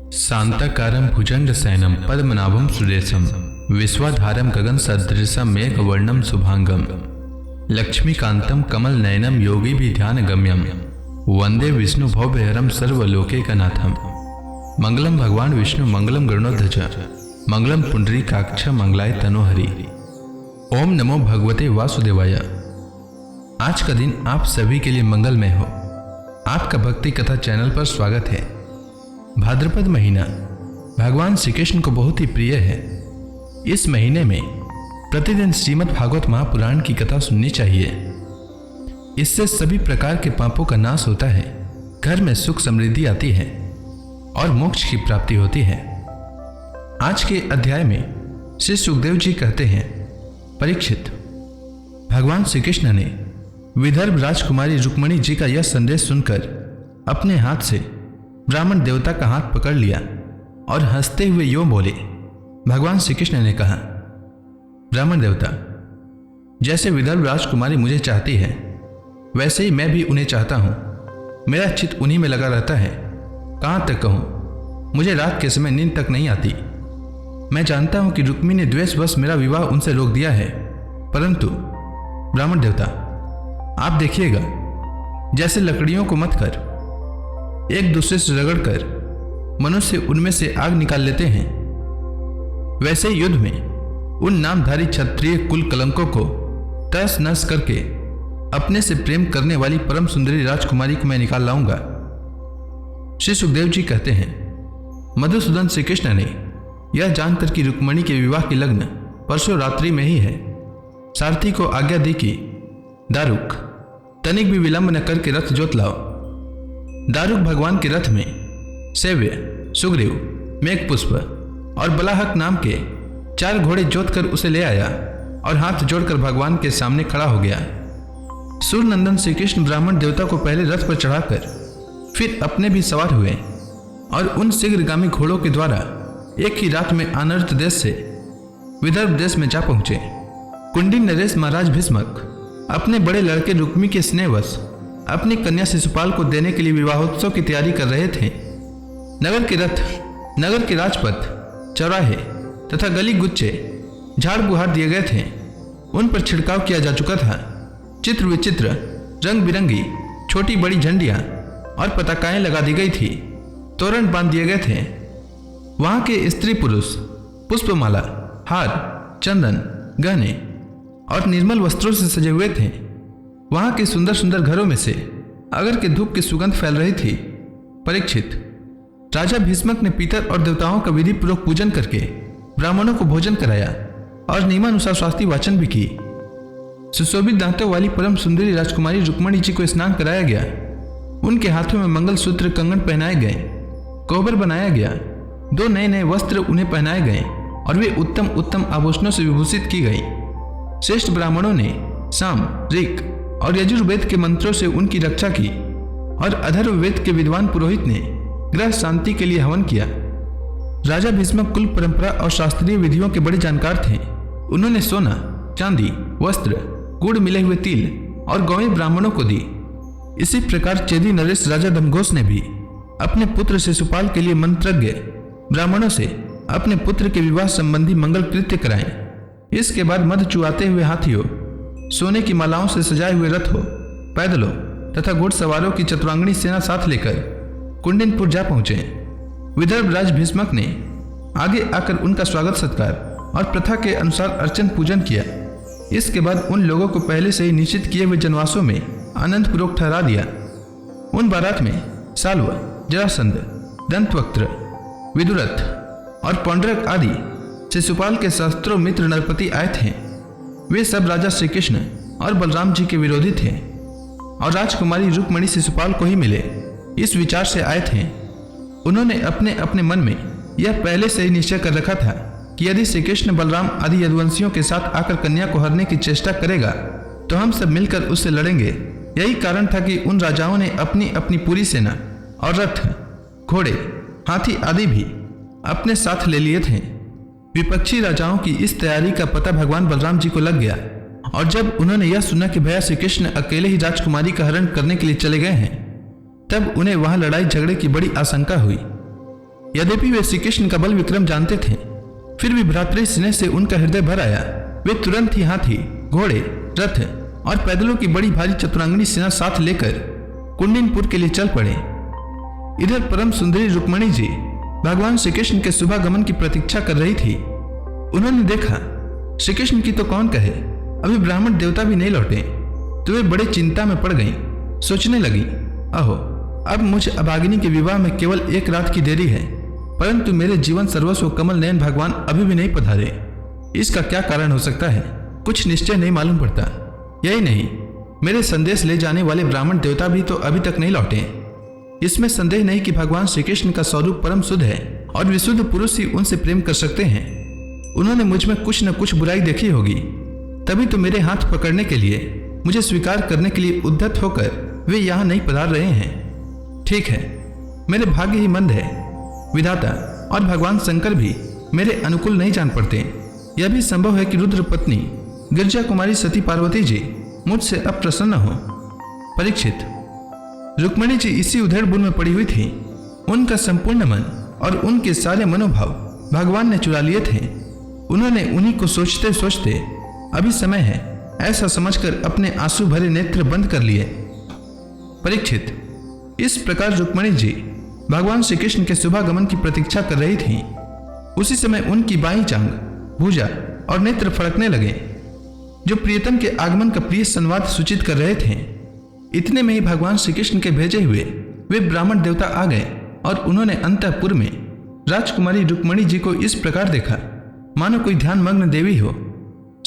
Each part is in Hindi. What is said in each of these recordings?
शांताकारं भुजंगशयनं पद्मनाभं सुरेशं विश्वाधारं गगनसदृशं मेघवर्णं शुभांगं लक्ष्मीकान्तं कमलनयनं योगिभिध्यानगम्यं वंदे विष्णु भवभयहरं सर्वलोकैकनाथं। मंगलम भगवान विष्णु मंगलम गरुड़ध्वज मंगलम पुंडरीकाक्ष मंगलाय तनोहरि। ओम नमो भगवते वासुदेवाय। आज का दिन आप सभी के लिए मंगलमय हो। आपका भक्ति कथा चैनल पर स्वागत है। भाद्रपद महीना भगवान श्री कृष्ण को बहुत ही प्रिय है। इस महीने में प्रतिदिन श्रीमद् भागवत महापुराण की कथा सुननी चाहिए। इससे सभी प्रकार के पापों का नाश होता है, घर में सुख समृद्धि आती है और मोक्ष की प्राप्ति होती है। आज के अध्याय में श्री सुखदेव जी कहते हैं, परीक्षित, भगवान श्री कृष्ण ने विदर्भ राजकुमारी रुक्मिणी जी का यह संदेश सुनकर अपने हाथ से ब्राह्मण देवता का हाथ पकड़ लिया और हंसते हुए यूं बोले। भगवान श्री कृष्ण ने कहा, ब्राह्मण देवता, जैसे विदर्भ राजकुमारी मुझे चाहती है वैसे ही मैं भी उन्हें चाहता हूँ। मेरा चित्त उन्हीं में लगा रहता है। कहाँ तक कहूँ, मुझे रात के समय नींद तक नहीं आती। मैं जानता हूँ कि रुक्मिणी ने द्वेषवश मेरा विवाह उनसे रोक दिया है, परंतु ब्राह्मण देवता, आप देखिएगा, जैसे लकड़ियों को मत कर एक दूसरे से रगड़कर मनुष्य उनमें से आग निकाल लेते हैं, वैसे युद्ध में उन नामधारी क्षत्रिय कुल कलंकों को तहस नहस करके अपने से प्रेम करने वाली परम सुंदरी राजकुमारी को मैं निकाल लाऊंगा। श्री सुखदेव जी कहते हैं, मधुसूदन श्री कृष्ण ने यह जानकर कि रुक्मिणी के विवाह की लग्न परसों रात्रि में ही है, सारथी को आज्ञा दी कि दारुक, तनिक भी विलंब न करके रथ जोत लाओ। दारुक भगवान के रथ में सेव्य, सुग्रीव, मेघपुष्प और बलाहक नाम के 4 घोड़े जोत कर उसे ले आया और हाथ जोड़कर भगवान के सामने खड़ा हो गया। सूर्यनंदन श्री कृष्ण ब्राह्मण देवता को पहले रथ पर चढ़ाकर फिर अपने भी सवार हुए और उन शीघ्रगामी घोड़ों के द्वारा एक ही रात में अनर्थ देश से विदर्भ देश में जा पहुंचे। कुंडी नरेश महाराज भीष्मक अपने बड़े लड़के रुक्मी के स्नेहवश अपनी कन्या शिशुपाल को देने के लिए विवाहोत्सव की तैयारी कर रहे थे। नगर के रथ, नगर के राजपथ, चौराहे तथा गली गुच्छे झाड़ बुहार दिए गए थे। उन पर छिड़काव किया जा चुका था। चित्र विचित्र रंग बिरंगी छोटी बड़ी झंडियां और पताकाएं लगा दी गई थी। तोरण बांध दिए गए थे। वहां के स्त्री पुरुष पुष्पमाला, हार, चंदन, गहने और निर्मल वस्त्रों से सजे हुए थे। वहां के सुंदर सुंदर घरों में से अगर के धूप की सुगंध फैल रही थी। परीक्षित, राजा भीष्मक ने पितर और देवताओं का विधि पूर्वक पूजन करके ब्राह्मणों को भोजन कराया और नियमानुसार स्वास्थ्य वाचन भी की। सुशोभित दांतों वाली परम सुंदरी राजकुमारी रुक्मिणी जी को स्नान कराया गया। उनके हाथों में मंगलसूत्र, कंगन पहनाए गए, कोहबर बनाया गया। 2 नए नए वस्त्र उन्हें पहनाए गए और वे उत्तम उत्तम आभूषणों से विभूषित की गई। श्रेष्ठ ब्राह्मणों ने साम, ऋक और यजुर्वेद के मंत्रों से उनकी रक्षा की और अथर्ववेद के विद्वान पुरोहित ने ग्रह शांति के लिए हवन किया। राजा भीष्मक कुल परंपरा और शास्त्रीय विधियों के बड़े जानकार थे। उन्होंने सोना, चांदी, वस्त्र, गुड़ मिले हुए तिल और गौएं ब्राह्मणों को दी। इसी प्रकार चेदी नरेश राजा दमघोष ने भी अपने पुत्र शिशुपाल के लिए मंत्रज्ञ ब्राह्मणों से अपने पुत्र के विवाह संबंधी मंगल कृत्य कराए। इसके बाद मध चुआते हुए हाथियों, सोने की मालाओं से सजाए हुए रथों, पैदलों तथा घुड़सवारों की चतुरांगनी सेना साथ लेकर कुंडिनपुर जा पहुंचे। विदर्भ राज भीष्मक ने आगे आकर उनका स्वागत सत्कार और प्रथा के अनुसार अर्चन पूजन किया। इसके बाद उन लोगों को पहले से ही निश्चित किए हुए जनवासों में आनंद पूर्वक ठहरा दिया। उन बारात में साल्व, जरासंध, दंतवक्त्र, विदुरथ और पौंड्रक आदि शिशुपाल के शस्त्रों मित्र नरपति आए थे। वे सब राजा श्री कृष्ण और बलराम जी के विरोधी थे और राजकुमारी रुक्मिणी शिशुपाल को ही मिले, इस विचार से आए थे। उन्होंने अपने अपने मन में यह पहले से ही निश्चय कर रखा था कि यदि श्री कृष्ण बलराम आदि यदुवंशियों के साथ आकर कन्या को हरने की चेष्टा करेगा तो हम सब मिलकर उससे लड़ेंगे। यही कारण था कि उन राजाओं ने अपनी अपनी पूरी सेना और रथ, घोड़े, हाथी आदि भी अपने साथ ले लिए थे। विपक्षी राजाओं की इस तैयारी का पता भगवान बलराम जी को लग गया और जब उन्होंने यह सुना कि भैया श्री कृष्ण अकेले ही राजकुमारी का हरण करने के लिए चले गए हैं, तब उन्हें वहां लड़ाई झगड़े की बड़ी आशंका हुई। यद्यपि वे श्री कृष्ण का बल विक्रम जानते थे, फिर भी भ्रातृ स्नेह से उनका हृदय भर आया। वे तुरंत ही हाथी, घोड़े, रथ और पैदलों की बड़ी भारी चतुरांगनी सेना साथ लेकर कुंडिनपुर के लिए चल पड़े। इधर परम सुंदरी रुक्मणी जी भगवान श्री कृष्ण के शुभागमन की प्रतीक्षा कर रही थी। उन्होंने देखा श्री कृष्ण की तो कौन कहे, अभी ब्राह्मण देवता भी नहीं लौटे, तो वे बड़े चिंता में पड़ गईं। सोचने लगी, अहो, अब मुझ अभागिनी के विवाह में केवल एक रात की देरी है, परंतु मेरे जीवन सर्वस्व कमल नयन भगवान अभी भी नहीं पधारे। इसका क्या कारण हो सकता है, कुछ निश्चय नहीं मालूम पड़ता। यही नहीं, मेरे संदेश ले जाने वाले ब्राह्मण देवता भी तो अभी तक नहीं लौटे। इसमें संदेह नहीं कि भगवान श्री कृष्ण का स्वरूप परम शुद्ध है और विशुद्ध पुरुष ही उनसे प्रेम कर सकते हैं। उन्होंने मुझ में कुछ न कुछ बुराई देखी होगी, तभी तो मेरे हाथ पकड़ने के लिए, मुझे स्वीकार करने के लिए उद्यत होकर वे यहाँ नहीं पधार रहे हैं। ठीक है, मेरे भाग्य ही मंद है। विधाता और भगवान शंकर भी मेरे अनुकूल नहीं जान पड़ते। यह भी संभव है कि रुद्र पत्नी गिरजा कुमारी सती पार्वती जी मुझसे अप्रसन्न हो। परीक्षित, रुक्मिणी जी इसी उधेड़ बुन में पड़ी हुई थी। उनका संपूर्ण मन और उनके सारे मनोभाव भगवान ने चुरा लिए थे। उन्होंने उन्हीं को सोचते सोचते अभी समय है ऐसा समझकर अपने आंसू भरे नेत्र बंद कर लिए। परीक्षित, इस प्रकार रुक्मिणी जी भगवान श्री कृष्ण के शुभागमन की प्रतीक्षा कर रही थी। उसी समय उनकी बाईं जांघ, भुजा और नेत्र फड़कने लगे, जो प्रियतम के आगमन का प्रिय संवाद सूचित कर रहे थे। इतने में ही भगवान श्री कृष्ण के भेजे हुए वे ब्राह्मण देवता आ गए और उन्होंने अंतःपुर में राजकुमारी रुक्मिणी जी को इस प्रकार देखा मानो कोई ध्यान मग्न देवी हो।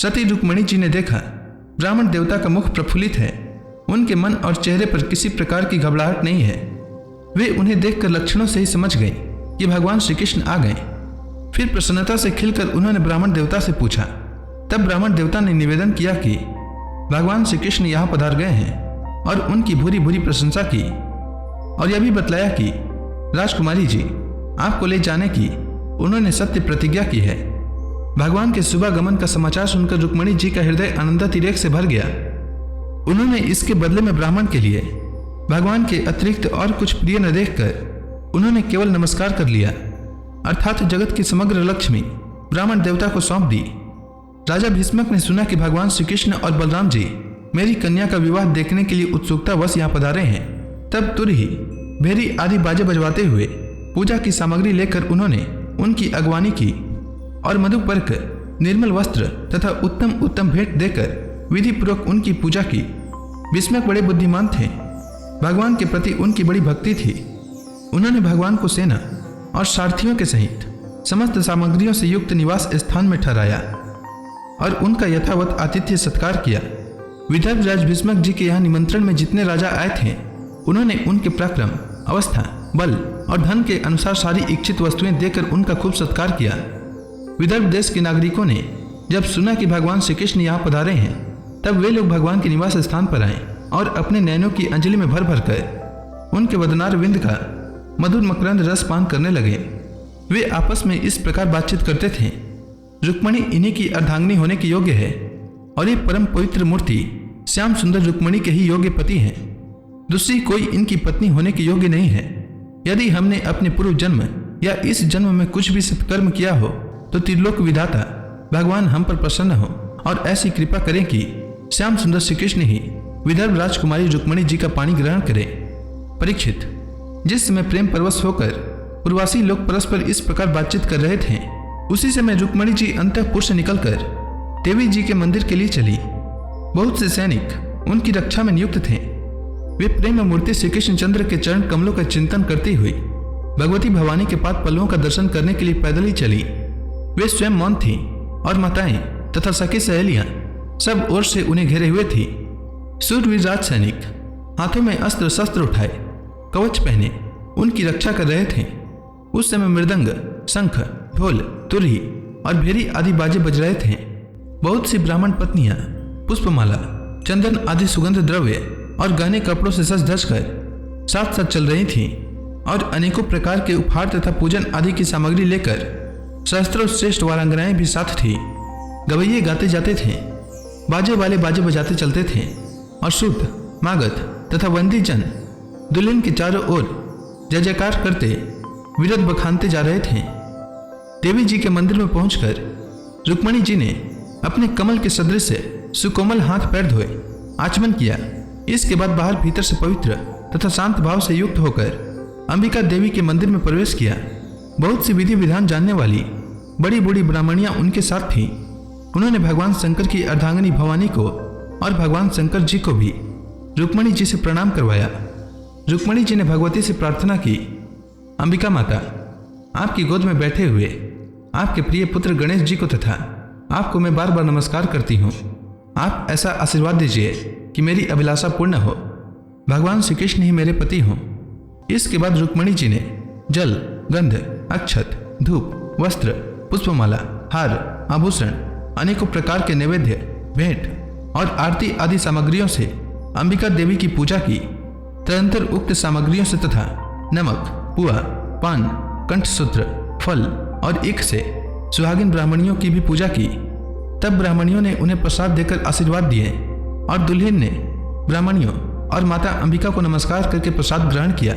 सती रुक्मिणी जी ने देखा ब्राह्मण देवता का मुख प्रफुल्लित है, उनके मन और चेहरे पर किसी प्रकार की घबराहट नहीं है। वे उन्हें देखकर लक्षणों से ही समझ गए कि भगवान श्री कृष्ण आ गए। फिर प्रसन्नता से खिलकर उन्होंने ब्राह्मण देवता से पूछा। तब ब्राह्मण देवता ने निवेदन किया कि भगवान श्री कृष्ण यहाँ पधार गए हैं और उनकी भूरी भूरी प्रशंसा की, और यह भी बतलाया कि राजकुमारी जी आपको ले जाने की उन्होंने सत्य प्रतिज्ञा की है। भगवान के शुभागमन का समाचार सुनकर रुक्मिणी जी का हृदय आनंदातिरेक से भर गया। उन्होंने इसके बदले में ब्राह्मण के लिए भगवान के अतिरिक्त और कुछ प्रिय न देखकर उन्होंने केवल नमस्कार कर लिया, अर्थात जगत की समग्र लक्ष्मी ब्राह्मण देवता को सौंप दी। राजा भीष्मक ने सुना कि भगवान श्री कृष्ण और बलराम जी मेरी कन्या का विवाह देखने के लिए उत्सुकता वश यहाँ पधारे हैं। तब तुरंत ही भेरी आदि बाजे बजवाते हुए पूजा की सामग्री लेकर उन्होंने उनकी अगवानी की और मधुपर्क, निर्मल वस्त्र तथा उत्तम उत्तम भेंट देकर विधि पूर्वक उनकी पूजा की। भीष्मक बड़े बुद्धिमान थे, भगवान के प्रति उनकी बड़ी भक्ति थी। उन्होंने भगवान को सेना और सारथियों के सहित समस्त सामग्रियों से युक्त निवास स्थान में ठहराया और उनका यथावत आतिथ्य सत्कार किया। विदर्भ राज भीष्मक जी के यहाँ निमंत्रण में जितने राजा आए थे, उन्होंने उनके पराक्रम, अवस्था, बल और धन के अनुसार सारी इच्छित वस्तुएं देकर उनका खूब सत्कार किया। विदर्भ देश के नागरिकों ने जब सुना कि भगवान श्री कृष्ण यहाँ पधारे हैं, तब वे लोग भगवान के निवास स्थान पर आए और अपने नयनों की अंजलि में भर भर कर उनके वदनार विंद का मधुर मकरंद रस पान करने लगे। वे आपस में इस प्रकार बातचीत करते थे, रुक्मिणी इन्हीं की अर्धांगिनी होने के योग्य है और ये परम पवित्र मूर्ति श्याम सुंदर रुक्मिणी के ही योग्य पति हैं। दूसरी कोई इनकी पत्नी होने के योग्य नहीं है। यदि हमने अपने पूर्व जन्म या इस जन्म में कुछ भी सत्कर्म किया हो तो त्रिलोक विधाता भगवान हम पर प्रसन्न हो और ऐसी कृपा करें कि श्याम सुंदर श्री कृष्ण ही विदर्भ राजकुमारी रुक्मिणी जी का पानी ग्रहण करें। परीक्षित, जिस समय प्रेम परवश होकर पूर्वासी लोग परस्पर इस प्रकार बातचीत कर रहे थे, उसी समय रुक्मिणी जी अंतःपुर से निकलकर देवी जी के मंदिर के लिए चली। बहुत से सैनिक उनकी रक्षा में नियुक्त थे। वे प्रेम मूर्ति श्री कृष्ण चंद्र के चरण कमलों का चिंतन करती हुई भगवती भवानी के पाद पल्लवों का दर्शन करने के लिए पैदल ही चली। वे स्वयं मौन थी और माताएं तथा सखी सहेलियां सब ओर से उन्हें घेरे हुए थी। सूरवीर राज सैनिक हाथों में अस्त्र शस्त्र उठाए, कवच पहने उनकी रक्षा कर रहे थे। उस समय मृदंग, शंख, ढोल, तुरही और भेरी आदि बाजे बज रहे थे। बहुत सी ब्राह्मण पत्नियां पुष्पमाला, चंदन आदि सुगंध द्रव्य और गहने कपड़ों से सज धज कर साथ साथ चल रही थीं और अनेकों प्रकार के उपहार तथा पूजन आदि की सामग्री लेकर सहस्त्रों श्रेष्ठ वारांगनाएं भी साथ थी। गवैये गाते जाते थे, बाजे वाले बाजे बजाते चलते थे और सूत, मागध तथा वंदी जन दुल्हन के चारों ओर जय जयकार करते विरत बखानते जा रहे थे। देवी जी के मंदिर में पहुंचकर रुक्मणी जी ने अपने कमल के सदृश से सुकोमल हाथ पैर धोए, आचमन किया। इसके बाद बाहर भीतर से पवित्र तथा शांत भाव से युक्त होकर अंबिका देवी के मंदिर में प्रवेश किया। बहुत सी विधि विधान जानने वाली बड़ी बूढ़ी ब्राह्मणियां उनके साथ थीं। उन्होंने भगवान शंकर की अर्धांगिनी भवानी को और भगवान शंकर जी को भी रुक्मणी जी से प्रणाम करवाया। रुक्मणी जी ने भगवती से प्रार्थना की, अंबिका माता, आपकी गोद में बैठे हुए आपके प्रिय पुत्र गणेश जी को तथा आपको मैं बार बार नमस्कार करती हूँ। आप ऐसा आशीर्वाद दीजिए कि मेरी अभिलाषा पूर्ण हो। भगवान श्री कृष्ण ही मेरे पति हों। इसके बाद रुक्मणी जी ने जल, गंध, अक्षत, धूप, वस्त्र, पुष्पमाला, हार, आभूषण, अनेकों प्रकार के नैवेद्य, भेंट और आरती आदि सामग्रियों से अंबिका देवी की पूजा की। तदंतर उक्त सामग्रियों से तथा नमक, पुआ, पान, कंठसूत्र, फल और इक से सुहागिन ब्राह्मणियों की भी पूजा की। तब ब्राह्मणियों ने उन्हें प्रसाद देकर आशीर्वाद दिए और दुल्हन ने ब्राह्मणियों और माता अंबिका को नमस्कार करके प्रसाद ग्रहण किया।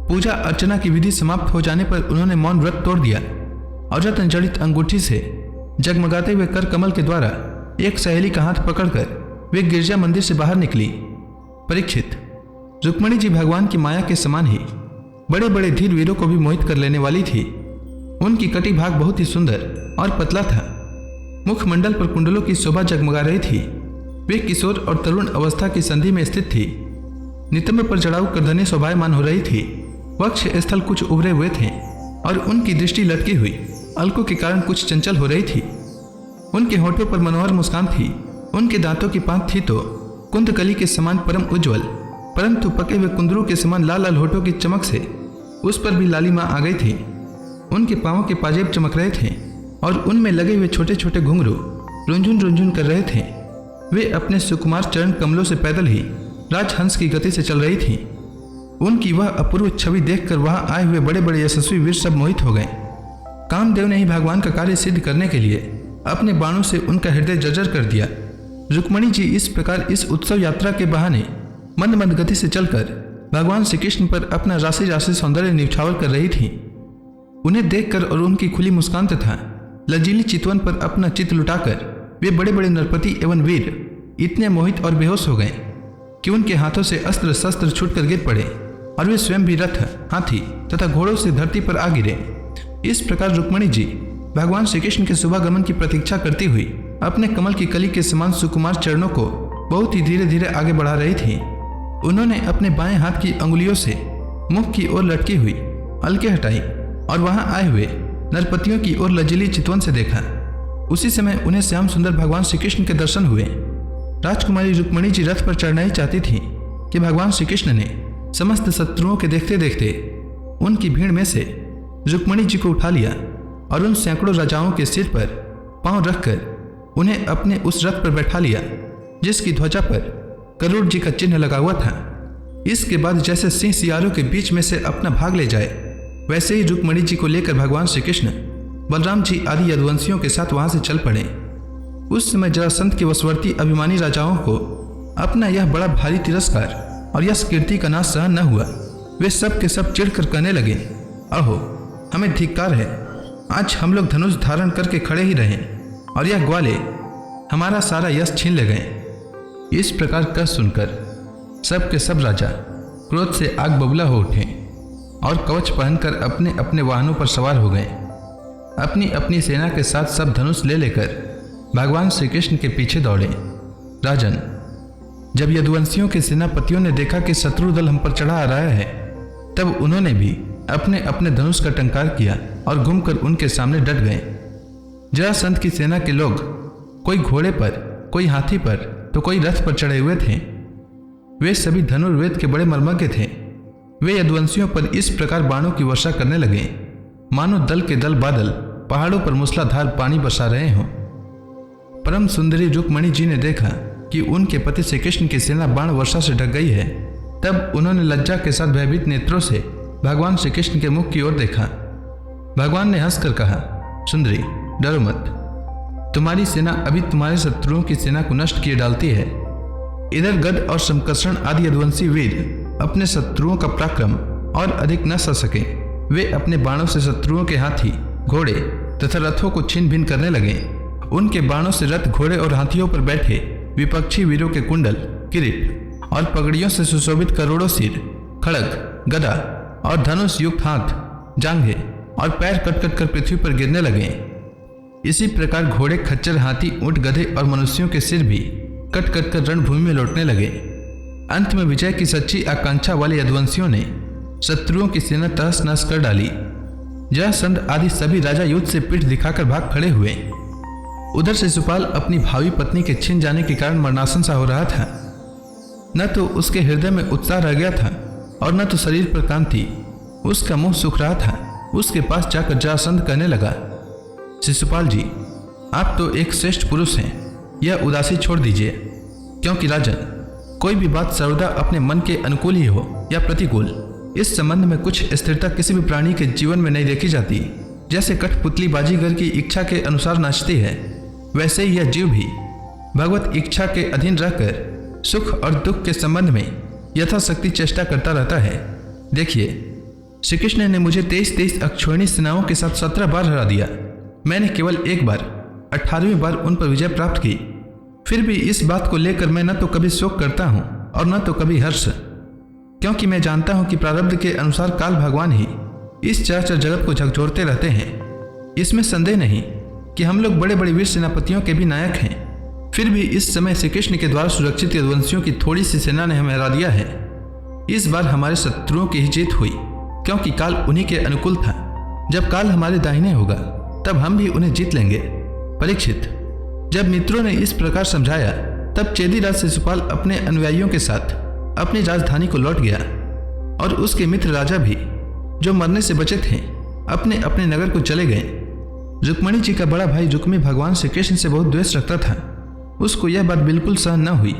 पूजा अर्चना की विधि समाप्त हो जाने पर उन्होंने मौन व्रत तोड़ दिया और रत्न जड़ित अंगूठी से जगमगाते हुए कर कमल के द्वारा एक सहेली का हाथ पकड़कर वे गिरजा मंदिर से बाहर निकली। परीक्षित, रुक्मणी जी भगवान की माया के समान ही बड़े बड़े धीर वीरों को भी मोहित कर लेने वाली थी। उनकी कटी भाग बहुत ही सुंदर और पतला था। मुखमंडल पर कुंडलों की शोभा जगमगा रही थी। वे किशोर और तरुण अवस्था की संधि में स्थित थी। नितंब पर चढ़ाऊ करधनी शोभायमान हो रही थी। वक्ष स्थल कुछ उभरे हुए थे और उनकी दृष्टि लटकी हुई अलकों के कारण कुछ चंचल हो रही थी। उनके होठों पर मनोहर मुस्कान थी। उनके दांतों की पांख थी तो कुंदकली के समान परम उज्ज्वल, परंतु पके हुए कुंदरू के समान लाल लाल होठों की चमक से उस पर भी लालिमा आ गई थी। उनके पांवों के पाजेब चमक रहे थे और उनमें लगे हुए छोटे छोटे घुंघरू रुंझुन रुंझुन कर रहे थे। वे अपने सुकुमार चरण कमलों से पैदल ही राजहंस की गति से चल रही थी। उनकी वह अपूर्व छवि देखकर वहां आए हुए बड़े बड़े यशस्वी वीर सब मोहित हो गए। कामदेव ने ही भगवान का कार्य सिद्ध करने के लिए अपने बाणों से उनका हृदय जर्जर कर दिया। रुक्मणी जी इस प्रकार इस उत्सव यात्रा के बहाने मंद मंद गति से चलकर भगवान श्री कृष्ण पर अपना राशि राशि सौंदर्य निछावर कर रही थी। उन्हें देखकर और उनकी खुली मुस्कान तथा लजीली चितवन पर अपना चित्त लुटाकर वे बड़े बड़े नरपति एवं वीर इतने मोहित और बेहोश हो गए कि उनके हाथों से अस्त्र शस्त्र छूटकर गिर पड़े और वे स्वयं भी रथ, हाथी तथा घोड़ों से धरती पर आ गिरे। इस प्रकार रुक्मणी जी भगवान श्री कृष्ण के शुभागमन की प्रतीक्षा करती हुई अपने कमल की कली के समान सुकुमार चरणों को बहुत ही धीरे धीरे आगे बढ़ा रही थी। उन्होंने अपने बाएं हाथ की अंगुलियों से मुख की ओर लटकी हुई अलके हटाई और वहां आए हुए नरपतियों की ओर लजीली चितवन से देखा। उसी समय उन्हें श्याम सुंदर भगवान श्री कृष्ण के दर्शन हुए। राजकुमारी रुक्मणी जी रथ पर चढ़ना ही चाहती थी कि भगवान श्री कृष्ण ने समस्त शत्रुओं के देखते देखते उनकी भीड़ में से रुक्मणी जी को उठा लिया और उन सैकड़ों राजाओं के सिर पर पांव रखकर उन्हें अपने उस रथ पर बैठा लिया जिसकी ध्वजा पर गरुड़ जी का चिन्ह लगा हुआ था। इसके बाद जैसे सिंह सियारों के बीच में से अपना भाग ले जाए वैसे ही रुक्मणी जी को लेकर भगवान श्री कृष्ण बलराम जी आदि यदुवंशियों के साथ वहां से चल पड़े। उस समय जरासंध के वशवर्ती अभिमानी राजाओं को अपना यह बड़ा भारी तिरस्कार और यश कीर्ति का नाश सहन न हुआ। वे सब के सब चिढ़कर कहने लगे, अहो हमें धिक्कार है, आज हम लोग धनुष धारण करके खड़े ही रहें और यह ग्वाले हमारा सारा यश छीन ले गए। इस प्रकार कह सुनकर सब के सब राजा क्रोध से आग बबूला हो उठे और कवच पहनकर अपने अपने वाहनों पर सवार हो गए। अपनी अपनी सेना के साथ सब धनुष ले लेकर भगवान श्री कृष्ण के पीछे दौड़े। राजन, जब यदुवंशियों के सेनापतियों ने देखा कि शत्रु दल हम पर चढ़ा आ रहा है तब उन्होंने भी अपने अपने धनुष का टंकार किया और घूमकर उनके सामने डट गए। जरासंध की सेना के लोग कोई घोड़े पर, कोई हाथी पर तो कोई रथ पर चढ़े हुए थे। वे सभी धनुर्वेद के बड़े मर्मज्ञ थे। वे यदुवंशियों पर इस प्रकार बाणों की वर्षा करने लगे मानो दल के दल बादल पहाड़ों पर मूसलाधार पानी बरसा रहे हों। परम सुंदरी रुक्मणी जी ने देखा कि उनके पति श्री कृष्ण की सेना बाण वर्षा से ढक गई है। तब उन्होंने लज्जा के साथ भयभीत नेत्रों से भगवान श्री कृष्ण के मुख की ओर देखा। भगवान ने हंसकर कहा, सुंदरी डरो मत, तुम्हारी सेना अभी तुम्हारे शत्रुओं की सेना को नष्ट किए डालती है। इधर गद और शमकर्षण आदि यदुवंशी वीर अपने शत्रुओं का पराक्रम और अधिक न सह सके वे अपने बाणों से शत्रुओं के हाथी, घोड़े तथा रथों को छिन्न भिन्न करने लगे। उनके बाणों से रथ, घोड़े और हाथियों पर बैठे विपक्षी वीरों के कुंडल, किरीट और पगड़ियों से सुशोभित करोड़ों सिर, खड़ग, गदा और धनुष युक्त हाथ, जांघें और पैर कट कट कर पृथ्वी पर गिरने लगे। इसी प्रकार घोड़े, खच्चर, हाथी, ऊंट, गधे और मनुष्यों के सिर भी कट कट कर रणभूमि में लौटने लगे। अंत में विजय की सच्ची आकांक्षा वाले यदुवंशियों ने शत्रुओं की सेना तहस नहस कर डाली। जयसंध आदि सभी राजा युद्ध से पीठ दिखाकर भाग खड़े हुए। उधर शिशुपाल अपनी भावी पत्नी के छिन जाने के कारण मरणासन सा हो रहा था। न तो उसके हृदय में उत्साह रह गया था और न तो शरीर पर कांति। उसका मुंह सूख रहा था। उसके पास जाकर जरासंध कहने लगा, शिशुपाल जी, आप तो एक श्रेष्ठ पुरुष हैं, यह उदासी छोड़ दीजिए। क्योंकि राजन, कोई भी बात सर्वदा अपने मन के अनुकूल ही हो या प्रतिकूल, इस संबंध में कुछ स्थिरता किसी भी प्राणी के जीवन में नहीं देखी जाती। जैसे कठपुतली बाजीगर की इच्छा के अनुसार नाचती है, वैसे ही यह जीव भी भगवत इच्छा के अधीन रहकर सुख और दुख के संबंध में यथाशक्ति चेष्टा करता रहता है। देखिए, श्री कृष्ण ने मुझे 23 अक्षौहिणी सेनाओं के साथ 17 बार हरा दिया। मैंने केवल एक बार 18वीं बार उन पर विजय प्राप्त की। फिर भी इस बात को लेकर मैं न तो कभी शोक करता हूँ और न तो कभी हर्ष, क्योंकि मैं जानता हूँ कि प्रारब्ध के अनुसार काल भगवान ही इस चराचर जगत को झकझोरते रहते हैं। इसमें संदेह नहीं कि हम लोग बड़े बड़े वीर सेनापतियों के भी नायक हैं। फिर भी इस समय श्री कृष्ण के द्वारा सुरक्षित यदुवंशियों की थोड़ी सी सेना ने हमें हरा दिया है। इस बार हमारे शत्रुओं की ही जीत हुई, क्योंकि काल उन्हीं के अनुकूल था। जब काल हमारे दाहिने होगा तब हम भी उन्हें जीत लेंगे। परीक्षित, जब मित्रों ने इस प्रकार समझाया तब चेदीराज शिशुपाल अपने अनुयायियों के साथ अपनी राजधानी को लौट गया और उसके मित्र राजा भी, जो मरने से बचे थे, अपने अपने नगर को चले गए। रुक्मिणी जी का बड़ा भाई रुक्मी भगवान श्री कृष्ण से बहुत द्वेष रखता था। उसको यह बात बिल्कुल सहन न हुई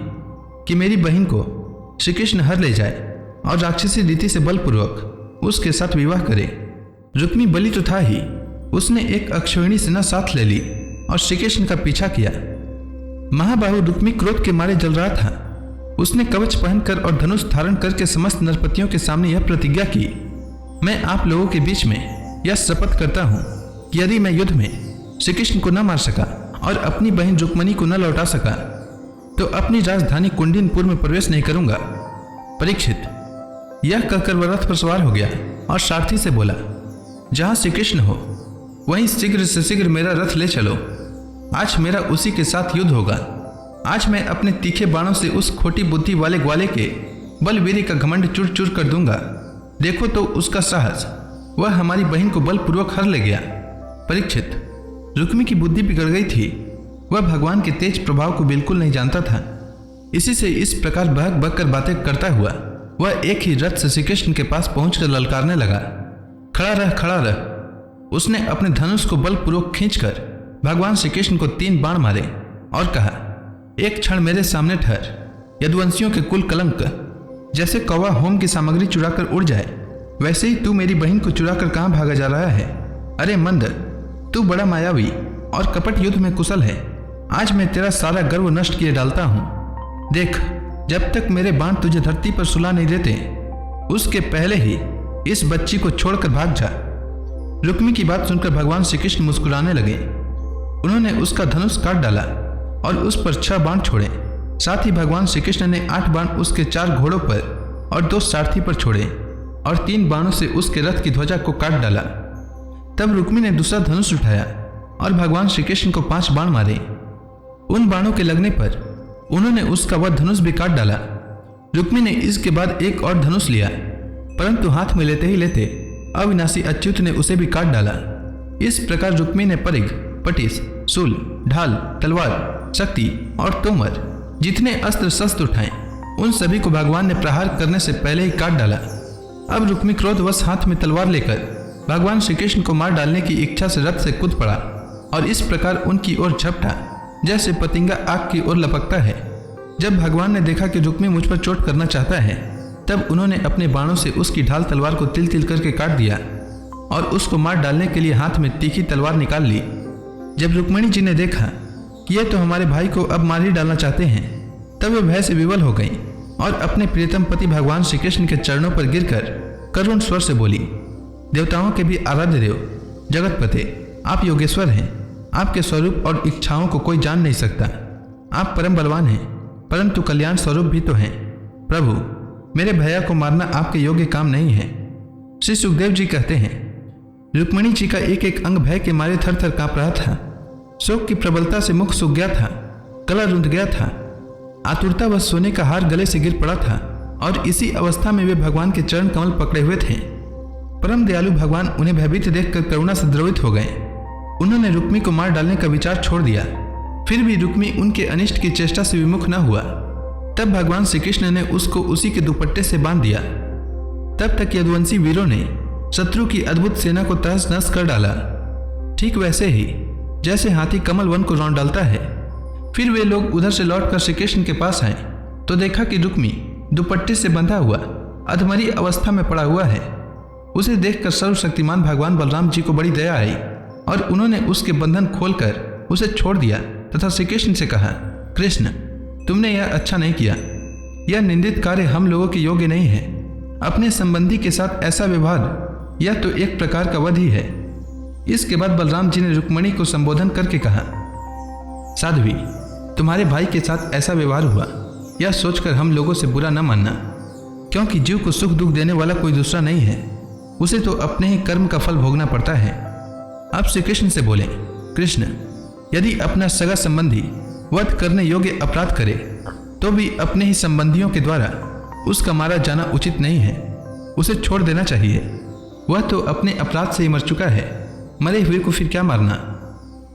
कि मेरी बहन को श्री कृष्ण हर ले जाए और राक्षसी रीति से बलपूर्वक उसके साथ विवाह करे। रुक्मी बलि तो था ही, उसने एक अक्षौहिणी सेना साथ ले ली और श्री कृष्ण का पीछा किया। महाबाहु रुक्मी क्रोध के मारे जल रहा था। उसने कवच पहनकर और धनुष धारण करके समस्त नरपतियों के सामने यह प्रतिज्ञा की, मैं आप लोगों के बीच में यह शपथ करता हूं कि यदि मैं युद्ध में श्री कृष्ण को न मार सका और अपनी बहन रुक्मिणी को न लौटा सका तो अपनी राजधानी कुंडिनपुर में प्रवेश नहीं करूंगा। परीक्षित, यह कहकर वह रथ पर सवार हो गया और सारथी से बोला, जहां श्री कृष्ण हो वहीं शीघ्र से शीघ्र मेरा रथ ले चलो। आज मेरा उसी के साथ युद्ध होगा। आज मैं अपने तीखे बाणों से उस खोटी बुद्धि वाले ग्वाले के बलवीरी का घमंड चूर चूर कर दूंगा। देखो तो उसका साहस, वह हमारी बहन को बलपूर्वक हर ले गया। परीक्षित, रुक्मी की बुद्धि बिगड़ गई थी। वह भगवान के तेज प्रभाव को बिल्कुल नहीं जानता था। इसी से इस प्रकार बहक बहक कर बातें करता हुआ वह एक ही रथ से श्री कृष्ण के पास पहुंचकर ललकारने लगा, खड़ा रह, खड़ा रह। उसने अपने धनुष को बलपूर्वक खींचकर भगवान श्री कृष्ण को 3 बाण मारे और कहा, एक क्षण मेरे सामने ठहर। यदुवंशियों के कुल कलंक, जैसे कौवा होम की सामग्री चुराकर उड़ जाए, वैसे ही तू मेरी बहन को चुराकर कहां भागा जा रहा है? अरे मंद, तू बड़ा मायावी और कपट युद्ध में कुशल है। आज मैं तेरा सारा गर्व नष्ट किए डालता हूं। देख, जब तक मेरे बाण तुझे धरती पर सुला नहीं देते, उसके पहले ही इस बच्ची को छोड़कर भाग जा। रुक्मी की बात सुनकर भगवान श्री कृष्ण मुस्कुराने लगे। उन्होंने उसका धनुष काट डाला और उस पर 6 बाण छोड़े। साथ ही भगवान श्री कृष्ण ने 8 बाण उसके 4 घोड़ों पर और 2 सारथी पर छोड़े और 3 बाणों से उसके रथ की ध्वजा को काट डाला। तब रुक्मी ने दूसरा धनुष उठाया और भगवान श्री कृष्ण को 5 बाण मारे। उन बाणों के लगने पर उन्होंने उसका वह धनुष भी काट डाला। रुक्मी ने इसके बाद एक और धनुष लिया, परंतु हाथ में लेते ही लेते अविनाशी अच्युत ने उसे भी काट डाला। इस प्रकार रुक्मी ने परिघ, पटिस, शूल, ढाल, तलवार, शक्ति और तोमर जितने अस्त्र शस्त्र उठाए, उन सभी को भगवान ने प्रहार करने से पहले ही काट डाला। अब रुक्मी क्रोधवश हाथ में तलवार लेकर भगवान श्री कृष्ण को मार डालने की इच्छा से रथ से कूद पड़ा और इस प्रकार उनकी ओर झपटा जैसे पतिंगा आग की ओर लपकता है। जब भगवान ने देखा कि रुक्मी मुझ पर चोट करना चाहता है, तब उन्होंने अपने बाणों से उसकी ढाल तलवार को तिल तिल करके काट दिया और उसको मार डालने के लिए हाथ में तीखी तलवार निकाल ली। जब रुक्मिणी जी ने देखा कि यह तो हमारे भाई को अब मार ही डालना चाहते हैं, तब वे भय से विवल हो गई और अपने प्रियतम पति भगवान श्री कृष्ण के चरणों पर गिरकर करुण स्वर से बोली, देवताओं के भी आराध्य देव, जगतपते, आप योगेश्वर हैं। आपके स्वरूप और इच्छाओं को कोई जान नहीं सकता। आप परम बलवान हैं, परंतु कल्याण स्वरूप भी तो हैं। प्रभु, मेरे भैया को मारना आपके योग्य काम नहीं है। श्री सुखदेव जी कहते हैं, रुक्मिणी जी का एक एक अंग भय के मारे थर थर कांप रहा था। शोक की प्रबलता से मुख सूख गया था, गला रुंध गया था। आतुरता व सोने का हार गले से गिर पड़ा था और इसी अवस्था में वे भगवान के चरण कमल पकड़े हुए थे। परम दयालु भगवान उन्हें भयभीत देखकर करुणा से द्रवित हो गए। उन्होंने रुक्मी को मार डालने का विचार छोड़ दिया। फिर भी रुक्मी उनके अनिष्ट की चेष्टा से विमुख न हुआ। तब भगवान श्री कृष्ण ने उसको उसी के दुपट्टे से बांध दिया। तब तक यदुवंशी वीरों ने शत्रु की अद्भुत सेना को तहस नहस कर डाला, ठीक वैसे ही जैसे हाथी कमल वन को रौंद डालता है। फिर वे लोग उधर से लौटकर श्री कृष्ण के पास आए तो देखा कि रुक्मी दुपट्टे से बंधा हुआ अधमरी अवस्था में पड़ा हुआ है। उसे देखकर सर्वशक्तिमान भगवान बलराम जी को बड़ी दया आई और उन्होंने उसके बंधन खोलकर उसे छोड़ दिया तथा श्री कृष्ण से कहा, कृष्ण, तुमने यह अच्छा नहीं किया। यह निंदित कार्य हम लोगों के योग्य नहीं है। अपने संबंधी के साथ ऐसा व्यवहार यह तो एक प्रकार का वध ही है। इसके बाद बलराम जी ने रुक्मिणी को संबोधन करके कहा, साध्वी, तुम्हारे भाई के साथ ऐसा व्यवहार हुआ, यह सोचकर हम लोगों से बुरा न मानना, क्योंकि जीव को सुख दुख देने वाला कोई दूसरा नहीं है। उसे तो अपने ही कर्म का फल भोगना पड़ता है। अब श्री कृष्ण से बोले, कृष्ण, यदि अपना सगा संबंधी वध करने योग्य अपराध करे तो भी अपने ही संबंधियों के द्वारा उसका मारा जाना उचित नहीं है। उसे छोड़ देना चाहिए। वह तो अपने अपराध से ही मर चुका है, मरे हुए को फिर क्या मारना।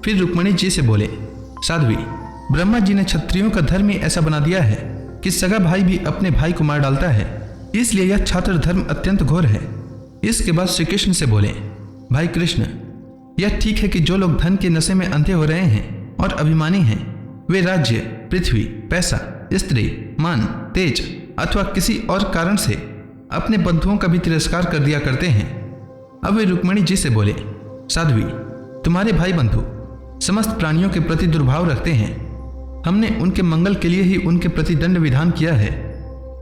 फिर रुक्मिणी जी से बोले, साध्वी, ब्रह्मा जी ने क्षत्रियों का धर्म ही ऐसा बना दिया है कि सगा भाई भी अपने भाई को मार डालता है, इसलिए यह छात्र धर्म अत्यंत घोर है। इसके बाद श्री कृष्ण से बोले, भाई कृष्ण, यह ठीक है कि जो लोग धन के नशे में अंधे हो रहे हैं और अभिमानी हैं, वे राज्य, पृथ्वी, पैसा, स्त्री, मान, तेज अथवा किसी और कारण से अपने बंधुओं का भी तिरस्कार कर दिया करते हैं। अब वे रुक्मिणी जी से बोले, साध्वी, तुम्हारे भाई बंधु समस्त प्राणियों के प्रति दुर्भाव रखते हैं। हमने उनके मंगल के लिए ही उनके प्रति दंड विधान किया है।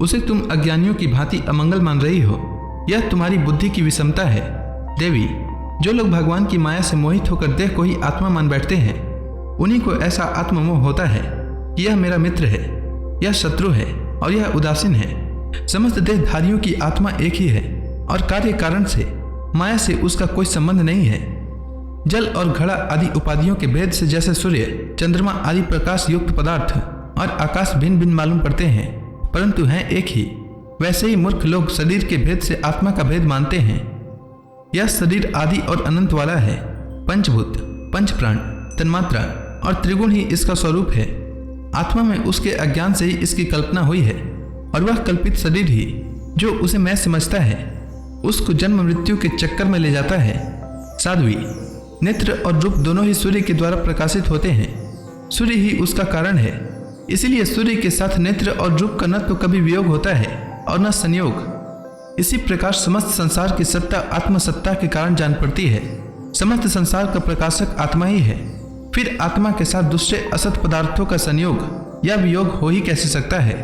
उसे तुम अज्ञानियों की भांति अमंगल मान रही हो। यह तुम्हारी बुद्धि की विषमता है। देवी, जो लोग भगवान की माया से मोहित होकर देह को ही आत्मा मान बैठते हैं, उन्हीं को ऐसा आत्ममोह होता है कि यह मेरा मित्र है, यह शत्रु है और यह उदासीन है। समस्त देहधारियों की आत्मा एक ही है और कार्य कारण से माया से उसका कोई संबंध नहीं है। जल और घड़ा आदि उपाधियों के भेद से जैसे सूर्य, चंद्रमा आदि प्रकाश युक्त पदार्थ और आकाश भिन्न भिन्न मालूम पड़ते हैं, परंतु हैं एक ही, वैसे ही मूर्ख लोग शरीर के भेद से आत्मा का भेद मानते हैं। यह शरीर आदि और अनंत वाला है। पंचभूत, पंचप्राण, तन्मात्रा और त्रिगुण ही इसका स्वरूप है। आत्मा में उसके अज्ञान से ही इसकी कल्पना हुई है और वह कल्पित शरीर ही जो उसे मैं समझता है, उसको जन्म मृत्यु के चक्कर में ले जाता है। साध्वी, नेत्र और रूप दोनों ही सूर्य के द्वारा प्रकाशित होते हैं। सूर्य ही उसका कारण है। इसीलिए सूर्य के साथ नेत्र और रूप का न तो कभी वियोग होता है और न संयोग। इसी प्रकार समस्त संसार की सत्ता आत्मसत्ता के कारण जान पड़ती है। समस्त संसार का प्रकाशक आत्मा ही है। फिर आत्मा के साथ दूसरे असत पदार्थों का संयोग या वियोग हो ही कैसे सकता है।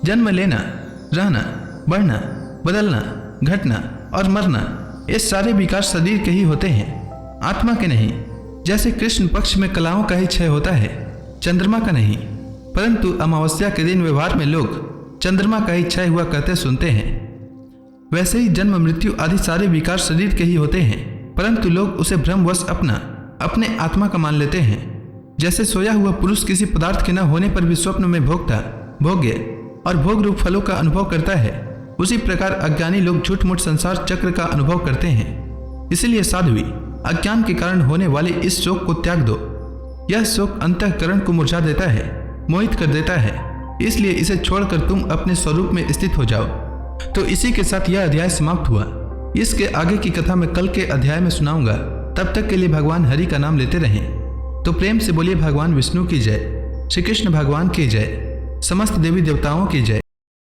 जन्म लेना, रहना, बढ़ना, बदलना, घटना और मरना, ये सारे विकार शरीर के ही होते हैं, आत्मा के नहीं। जैसे कृष्ण पक्ष में कलाओं का ही क्षय होता है, चंद्रमा का नहीं। परंतु अमावस्या के दिन व्यवहार में लोग चंद्रमा का ही क्षय हुआ कहते सुनते हैं। वैसे ही जन्म मृत्यु आदि सारे विकार शरीर के ही होते हैं, परंतु लोग उसे भ्रमवश अपने आत्मा का मान लेते हैं। जैसे सोया हुआ पुरुष किसी पदार्थ के न होने पर भी स्वप्न में भोगता, भोग्य और भोग रूप फलों का अनुभव करता है, उसी प्रकार अज्ञानी लोग झूठ मूठ संसार चक्र का अनुभव करते हैं। इसलिए साध्वी, अज्ञान के कारण होने वाले इस शोक को त्याग दो। यह शोक अंतःकरण को मुरझा देता है, मोहित कर देता है। इसलिए इसे छोड़कर तुम अपने स्वरूप में स्थित हो जाओ। तो इसी के साथ यह अध्याय समाप्त हुआ। इसके आगे की कथा मैं कल के अध्याय में सुनाऊंगा। तब तक के लिए भगवान हरि का नाम लेते रहें। तो प्रेम से बोलिए भगवान विष्णु की जय, श्री कृष्ण भगवान की जय, समस्त देवी देवताओं की जय।